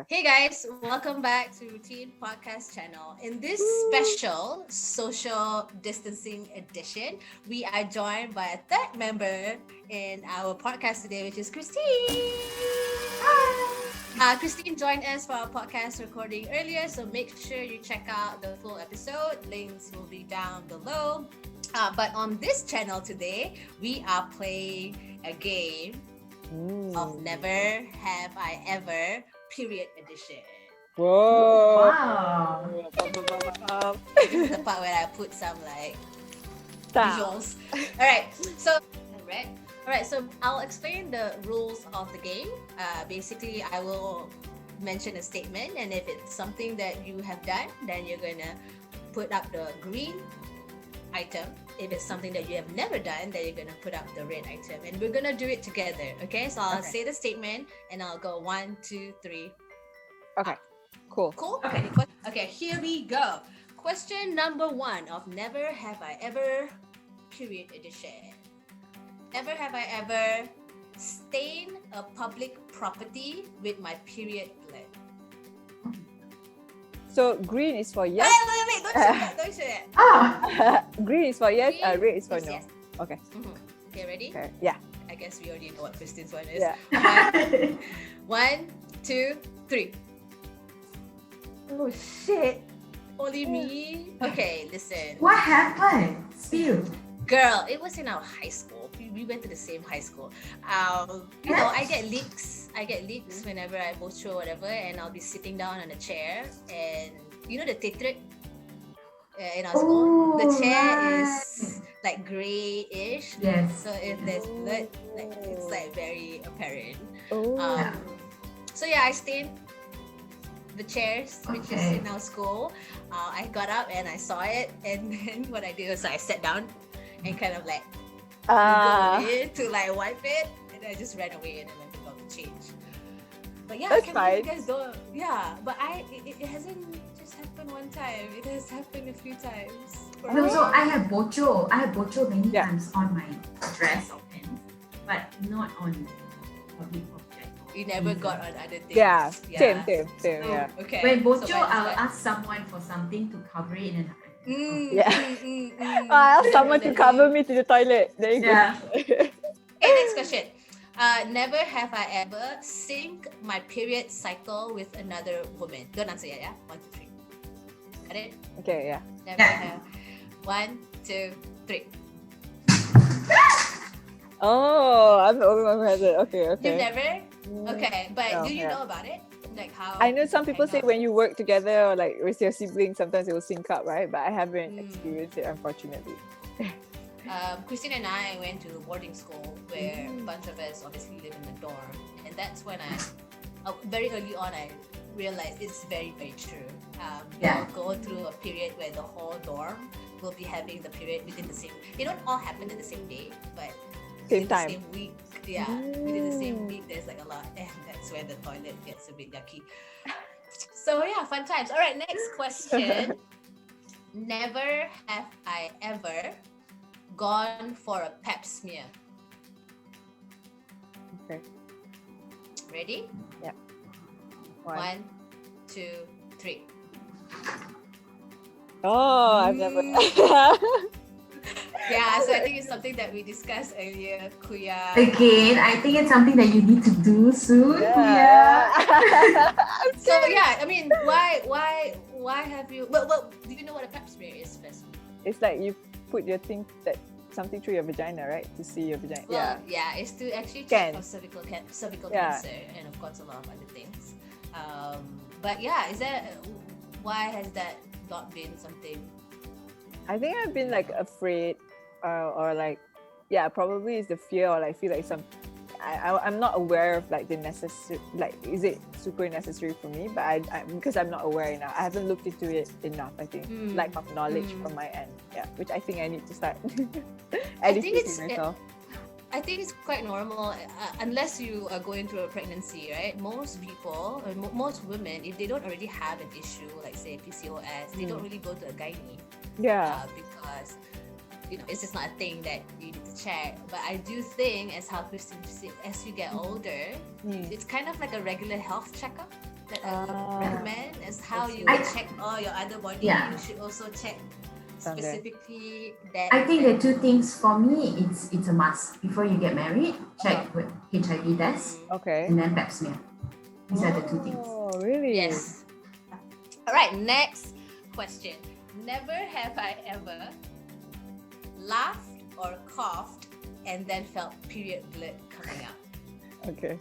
Hey guys, welcome back to Routine Podcast Channel. In this special social distancing edition, we are joined by a third member in our podcast today, which is Christine. Christine joined us for our podcast recording earlier, so make sure you check out the full episode. Links will be down below. But on this channel today, we are playing a game of Never Have I Ever period edition. Whoa! Wow. This is the part where I put some like visuals. Alright, so I'll explain the rules of the game. Basically, I will mention a statement, and if it's something that you have done, then you're gonna put up the green item. If it's something that you have never done, then you're gonna put up the red item, and we're gonna do it together. Okay, so I'll say the statement, and I'll go 1, 2, 3. Okay, cool. Cool. Okay. Okay, here we go. Question number 1 of Never Have I Ever period edition. Never have I ever stained a public property with my period blood. So green is for yes. Wait, don't say that. Ah, Green is for yes. Green Red is for is no. yes. Okay. Okay, ready? Okay. Yeah. I guess we already know what Christine's one is. Yeah. 1, 2, 3. oh shit. Only me? Okay, listen. What happened? Spill. Girl, it was in our high school. We went to the same high school. You know, I get leaks. Whenever I go through whatever, and I'll be sitting down on a chair, and you know the tetrit in our school. The chair is like grayish. Yes. So if there's blood, like it's like very apparent. Oh. So yeah, I stained the chairs, which is Okay. in our school. I got up and I saw it, and then what I did was I sat down and kind of like go in to like wipe it, and I just ran away and then went to go to change. But yeah, That's I can't believe you fine. guys don't. Yeah, but it hasn't just happened one time. It has happened a few times. No, so I have bocho. I have bocho many Yeah. times on my dress or pants, but not on public object. You never got on other things. Yeah. Same. Yeah. Okay. When bocho, so mine is I'll what? ask someone for something to cover it, and Yeah. I asked someone to cover me to the toilet. There you Yeah. go. Okay, next question. Never have I ever synced my period cycle with another woman. Don't answer yet, yeah? 1, 2, 3. Got it? Okay. Yeah. Never Yeah. have. 1, 2, 3. Oh, I'm the only one who has it. Okay. You've never? Okay, but No, do you yeah. know about it? Like how? I know some people kind say of- when you work together or like with your siblings, sometimes it will sync up, right? But I haven't Mm. experienced it, unfortunately. Christine and I went to boarding school where a bunch of us obviously live in the dorm, and that's when very early on, I realized it's very, very true. Yeah. We'll go through a period where the whole dorm will be having the period within the same. They don't all happen in the same day, but Same within the time. same week. Yeah, within the same week, there's like a lot, and that's when the toilet gets a bit yucky. So yeah, fun times. All right, next question. Never have I ever gone for a pap smear. Okay. Ready? One. 1, 2, 3. Oh, I've never. Yeah, so I think it's something that we discussed earlier, Kuya. Again, I think it's something that you need to do soon. Yeah. So yeah, I mean, why have you? Well, do you know what a pap smear is first? It's like you put your thing something through your vagina, right? To see your vagina. Well, yeah, it's to actually Scan. check for cervical Yeah. cancer, and of course a lot of other things. But yeah, why has that not been something? I think I've been like afraid, or like, yeah, probably it's the fear, or like feel like I'm not aware of like the necessary, like, is it super necessary for me? But I because I'm not aware enough. I haven't looked into it enough. I think lack of knowledge from my end. Yeah, which I think I need to start educating myself. I think it's quite normal, unless you are going through a pregnancy, right? Most people, or most women, if they don't already have an issue, like say PCOS, they don't really go to a gynae. Yeah. Because it's just not a thing that you need to check. But I do think, as how Christine said, as you get older, it's kind of like a regular health checkup. that I would recommend is how you I check all your other body. Yeah. You should also check Sunday. specifically that. I think the two things for me, it's a must. Before you get married, check with HIV test Okay. and then pap smear. These are the two things. Oh, really? Yes. All right, next question. Never have I ever laughed or coughed and then felt period blood coming out. Okay.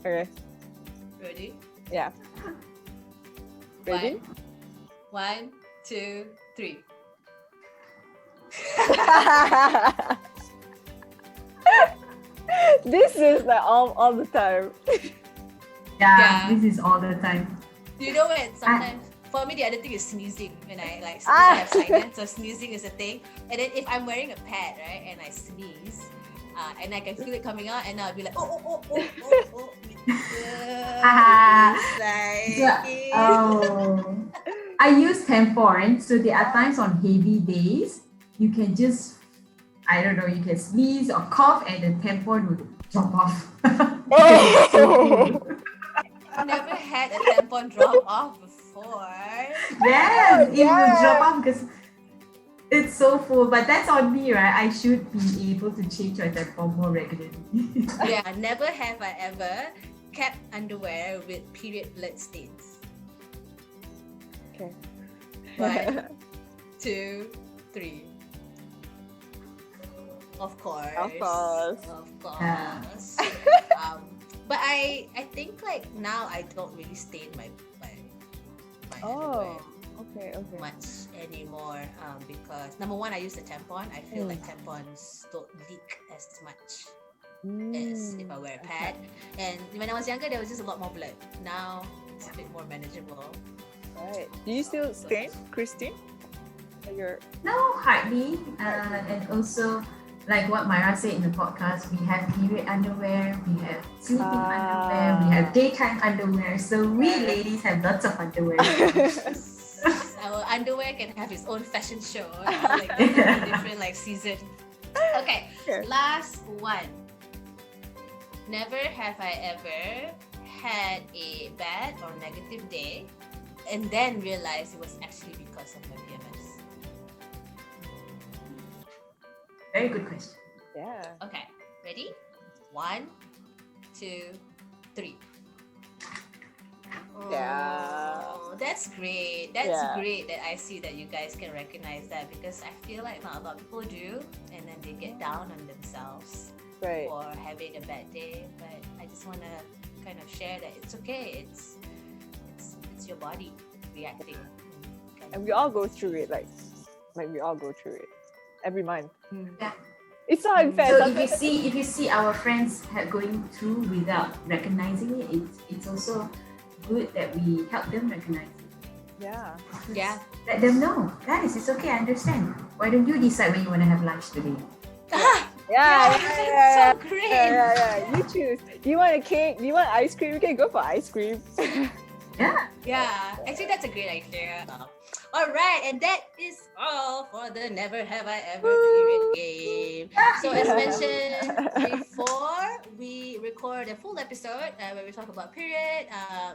Okay. Ready? Yeah. Ready? One, two, three. This is like all the time. Yeah, this is all the time. You know when sometimes for me the other thing is sneezing. When I like sometimes I have sinus, so sneezing is a thing. And then if I'm wearing a pad, right, and I sneeze, and I can feel it coming out, and I'll be like, oh. Oh, I use tampon, so there are times on heavy days you can just, I don't know, you can sneeze or cough and the tampon will drop off. I've never had a tampon drop off before. Yes, it will drop off because it's so full. But that's on me, right? I should be able to change my tampon more regularly. Yeah, never have I ever kept underwear with period blood stains. Okay. 1, 2, 3. Of course. Of course. Of course. But I think like now I don't really stain my underwear Okay. much anymore because number one, I use the tampon. I feel like tampons don't leak as much as if I wear a pad. And when I was younger, there was just a lot more blood. Now it's a bit more manageable. Right. Do you still stain, Christine? No, hardly. And also, like what Myra said in the podcast, we have period underwear, we have sleeping underwear, we have daytime underwear. So we ladies have lots of underwear. Our underwear can have its own fashion show, like different like season. Okay, last one. Never have I ever had a bad or negative day and then realized it was actually because of my PMS. Very good question. Yeah. Okay, ready? 1, 2, 3. Yeah. Oh, that's great. That's great that I see that you guys can recognize that because I feel like not a lot of people do, and then they get down on themselves for having a bad day. But I just want to kind of share that it's okay. It's your body reacting. And we all go through it, like we all go through it every month. Yeah. It's not unfair. So if you see our friends going through without recognizing it, it's also good that we help them recognize it. Yeah. Let them know, guys, it's okay, I understand. Why don't you decide when you want to have lunch today? So great. Yeah. You choose. Do you want a cake? Do you want ice cream? You can go for ice cream. Yeah. Actually, that's a great idea. All right, and that is all for the Never Have I Ever period game. So as mentioned before, we record a full episode where we talk about period,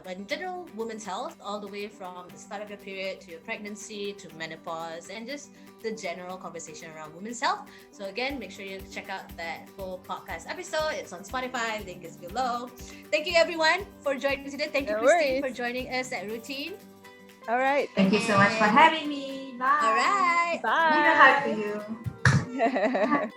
in general, women's health, all the way from the start of your period to your pregnancy to menopause, and just the general conversation around women's health. So again, make sure you check out that full podcast episode. It's on Spotify. Link is below. Thank you everyone for joining today. Thank you, Christine, for joining us at Rutin. All right. Thank you so much for having me. Bye. All right. Bye. Need a hug for you.